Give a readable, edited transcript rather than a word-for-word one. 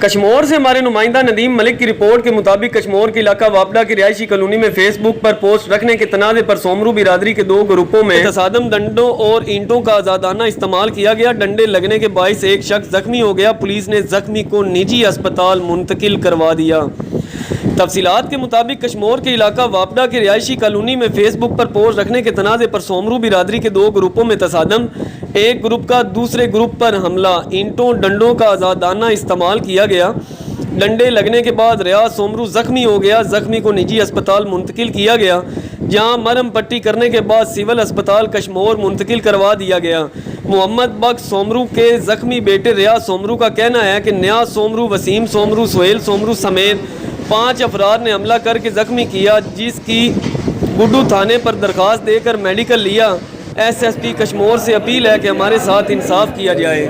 کشمور سے ہمارے نمائندہ ندیم ملک کی رپورٹ کے مطابق کشمور کے علاقہ واپڈا کی رہائشی کالونی میں فیس بک پر پوسٹ رکھنے کے تنازع پر سومرو برادری کے 2 گروپوں میں تصادم، ڈنڈوں اور اینٹوں کا آزادانہ استعمال کیا گیا۔ ڈنڈے لگنے کے باعث ایک شخص زخمی ہو گیا۔ پولیس نے زخمی کو نجی اسپتال منتقل کروا دیا۔ تفصیلات کے مطابق کشمور کے علاقہ واپڈا کی رہائشی کالونی میں فیس بک پر پوسٹ رکھنے کے تنازع پر سومرو برادری کے 2 گروپوں میں تصادم، ایک گروپ کا دوسرے گروپ پر حملہ، اینٹوں ڈنڈوں کا آزادانہ استعمال کیا گیا۔ ڈنڈے لگنے کے بعد ریاض سومرو زخمی ہو گیا۔ زخمی کو نجی اسپتال منتقل کیا گیا، جہاں مرہم پٹی کرنے کے بعد سول اسپتال کشمور منتقل کروا دیا گیا۔ محمد بخش سومرو کے زخمی بیٹے ریاض سومرو کا کہنا ہے کہ نیاز سومرو، وسیم سومرو، سہیل سومرو سمیت 5 افراد نے حملہ کر کے زخمی کیا، جس کی گڈو تھانے پر درخواست دے کر میڈیکل لیا۔ ایس ایس پی کشمور سے اپیل ہے کہ ہمارے ساتھ انصاف کیا جائے۔